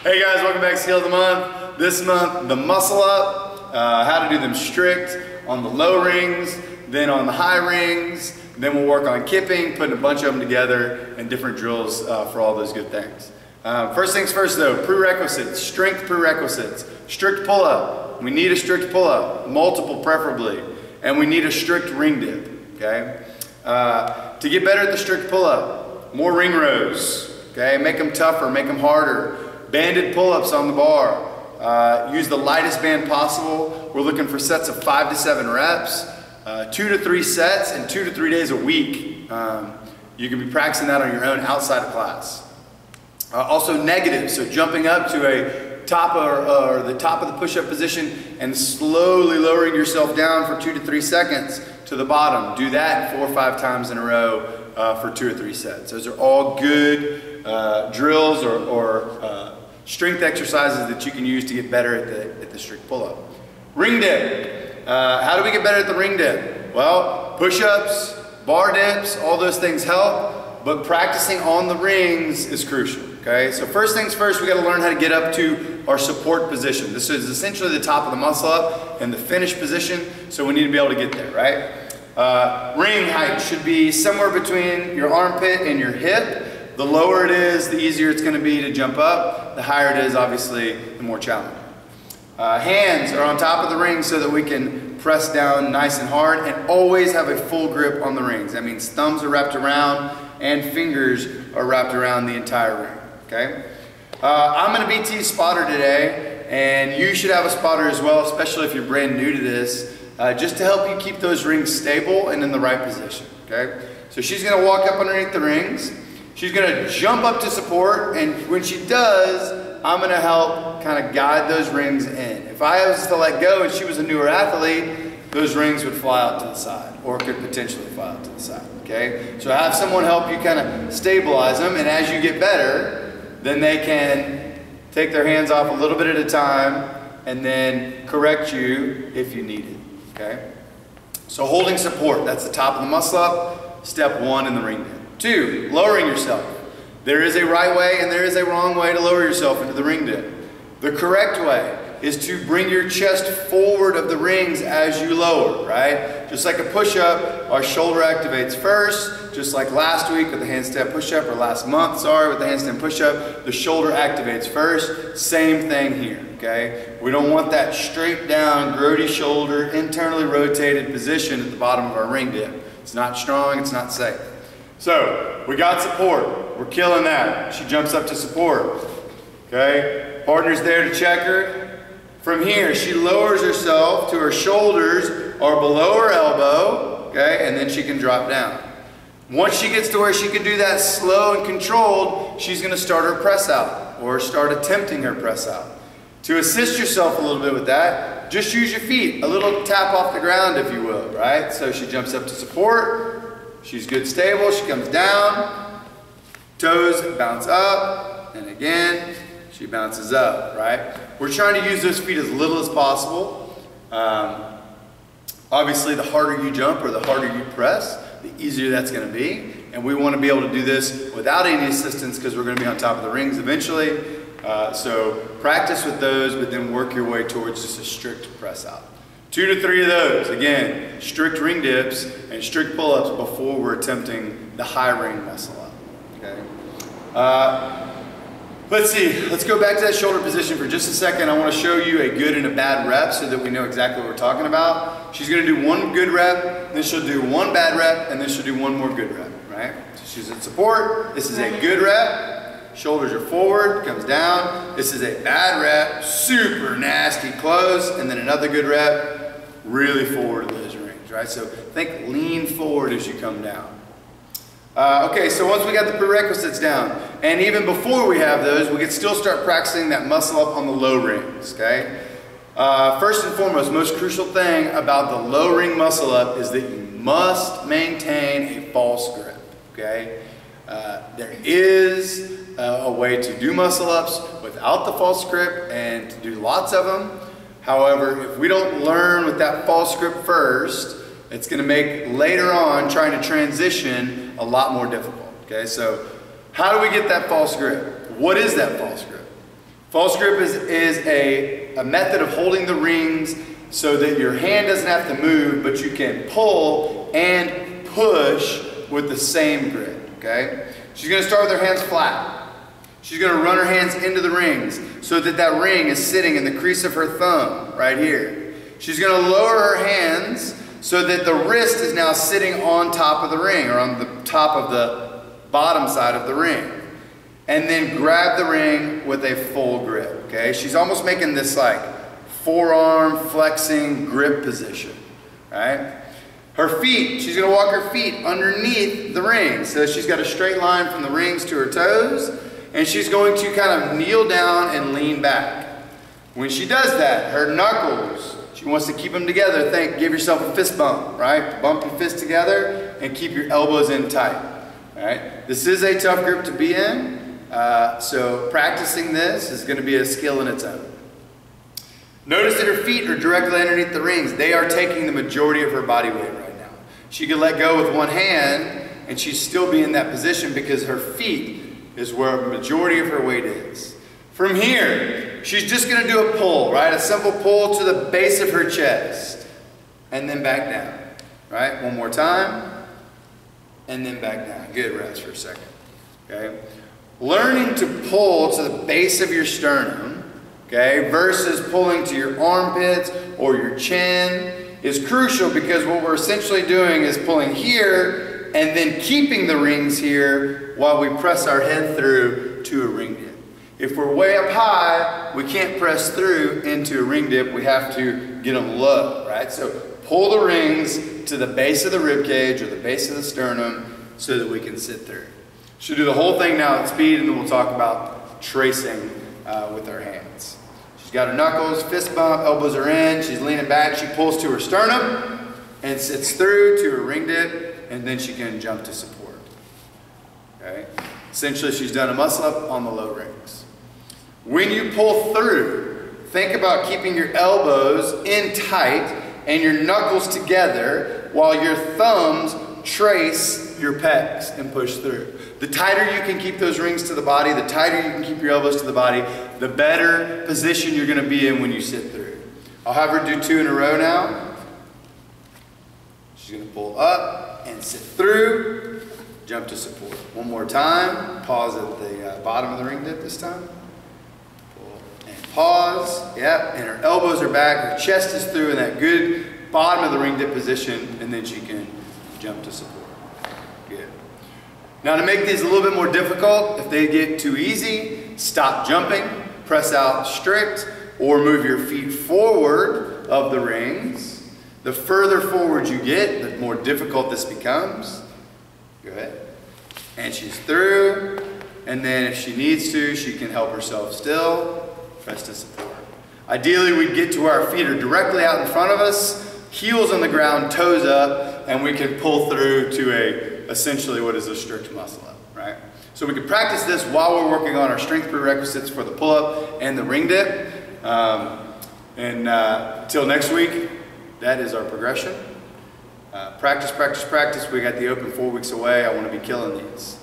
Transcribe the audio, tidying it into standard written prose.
Hey guys, welcome back to Skill of the Month. This month, the muscle up, how to do them strict on the low rings, then on the high rings, then we'll work on kipping, putting a bunch of them together, and different drills for all those good things. First things first though, prerequisites, strength prerequisites. Strict pull-up, we need a strict pull-up, multiple preferably, and we need a strict ring dip, okay? To get better at the strict pull-up, more ring rows, okay? Make them tougher, make them harder. Banded pull-ups on the bar. Use the lightest band possible. We're looking for sets of 5 to 7 reps, 2 to 3 sets, and 2 to 3 days a week. You can be practicing that on your own outside of class. Also negative, so jumping up to a top or the top of the push-up position and slowly lowering yourself down for 2 to 3 seconds to the bottom. Do that 4 or 5 times in a row for 2 or 3 sets. Those are all good drills or strength exercises that you can use to get better at the strict pull-up. Ring dip. How do we get better at the ring dip? Well, push-ups, bar dips, all those things help, but practicing on the rings is crucial, okay? So first things first, we gotta learn how to get up to our support position. This is essentially the top of the muscle up and the finish position, so we need to be able to get there, right? Ring height should be somewhere between your armpit and your hip. The lower it is, the easier it's going to be to jump up. The higher it is, obviously, the more challenging. Hands are on top of the ring so that we can press down nice and hard and always have a full grip on the rings. That means thumbs are wrapped around and fingers are wrapped around the entire ring, okay? I'm going to be T's spotter today, and you should have a spotter as well, especially if you're brand new to this, just to help you keep those rings stable and in the right position, okay? So she's going to walk up underneath the rings. She's going to jump up to support, and when she does, I'm going to help kind of guide those rings in. If I was to let go and she was a newer athlete, those rings would fly out to the side, or could potentially fly out to the side, okay? So have someone help you kind of stabilize them, and as you get better, then they can take their hands off a little bit at a time, and then correct you if you need it, okay? So holding support, that's the top of the muscle up, step 1 in the ring dip. 2, lowering yourself. There is a right way and there is a wrong way to lower yourself into the ring dip. The correct way is to bring your chest forward of the rings as you lower, right? Just like a push-up, our shoulder activates first, just like last week with the handstand push-up, or last month, sorry, with the handstand push-up, the shoulder activates first. Same thing here, okay? We don't want that straight down, grody shoulder, internally rotated position at the bottom of our ring dip. It's not strong, it's not safe. So, we got support. We're killing that. She jumps up to support. Okay? Partner's there to check her. From here, she lowers herself to her shoulders or below her elbow. Okay? And then she can drop down. Once she gets to where she can do that slow and controlled, she's going to start her press out or start attempting her press out. To assist yourself a little bit with that, just use your feet. A little tap off the ground, if you will. Right? So she jumps up to support. She's good stable, she comes down, toes bounce up, and again, she bounces up, right? We're trying to use those feet as little as possible. Obviously, the harder you jump or the harder you press, the easier that's gonna be. And we wanna be able to do this without any assistance because we're gonna be on top of the rings eventually. So practice with those, but then work your way towards just a strict press out. 2 to 3 of those, again, strict ring dips and strict pull-ups before we're attempting the high ring muscle up, okay? Let's see, let's go back to that shoulder position for just a second. I wanna show you a good and a bad rep so that we know exactly what we're talking about. She's gonna do 1 good rep, then she'll do 1 bad rep, and then she'll do 1 more good rep, right? So she's at support, this is a good rep. Shoulders are forward, comes down. This is a bad rep, super nasty close, and then another good rep, really forward to those rings, right? So think lean forward as you come down. Okay, so once we got the prerequisites down, and even before we have those, we can still start practicing that muscle up on the low rings, okay? First and foremost, most crucial thing about the low ring muscle up is that you must maintain a false grip, okay? There is a way to do muscle ups without the false grip and to do lots of them. However, if we don't learn with that false grip first, it's going to make later on trying to transition a lot more difficult. Okay, so how do we get that false grip? What is that false grip? False grip is a method of holding the rings so that your hand doesn't have to move, but you can pull and push with the same grip, okay? She's gonna start with her hands flat. She's gonna run her hands into the rings so that that ring is sitting in the crease of her thumb right here. She's gonna lower her hands so that the wrist is now sitting on top of the ring, or on the top of the bottom side of the ring. And then grab the ring with a full grip, okay? She's almost making this like forearm flexing grip position, right? Her feet, she's gonna walk her feet underneath the ring. So she's got a straight line from the rings to her toes, and she's going to kind of kneel down and lean back. When she does that, her knuckles, she wants to keep them together. Give yourself a fist bump, right? Bump your fists together and keep your elbows in tight, all right? This is a tough grip to be in. So practicing this is going to be a skill in its own. Notice that her feet are directly underneath the rings. They are taking the majority of her body weight right now. She could let go with one hand and she'd still be in that position because her feet is where the majority of her weight is. From here, she's just going to do a pull, right? A simple pull to the base of her chest and then back down, right? One more time and then back down. Good, rest for a second, okay? Learning to pull to the base of your sternum, okay, versus pulling to your armpits or your chin is crucial, because what we're essentially doing is pulling here and then keeping the rings here while we press our head through to a ring dip. If we're way up high, we can't press through into a ring dip. We have to get them low, right? So pull the rings to the base of the rib cage or the base of the sternum so that we can sit through. She'll do the whole thing now at speed, and then we'll talk about tracing with our hands. She's got her knuckles, fist bump, elbows are in, she's leaning back, she pulls to her sternum and sits through to her ring dip, and then she can jump to support. Okay? Essentially, she's done a muscle up on the low rings. When you pull through, think about keeping your elbows in tight and your knuckles together while your thumbs trace your pecs and push through. The tighter you can keep those rings to the body, the tighter you can keep your elbows to the body, the better position you're going to be in when you sit through. I'll have her do 2 in a row now. She's going to pull up and sit through, jump to support. One more time. Pause at the bottom of the ring dip this time. Pull and pause. Yep, and her elbows are back, her chest is through in that good bottom of the ring dip position, and then she can jump to support. Good. Now, to make these a little bit more difficult, if they get too easy, stop jumping, press out strict, or move your feet forward of the rings. The further forward you get, the more difficult this becomes. Go ahead. And she's through, and then if she needs to, she can help herself still, press to support. Ideally, we'd get to where our feet are directly out in front of us, heels on the ground, toes up, and we can pull through to essentially what is a strict muscle up, right? So we can practice this while we're working on our strength prerequisites for the pull-up and the ring dip. Until next week, that is our progression. Practice, practice, practice. We got the open 4 weeks away. I want to be killing these.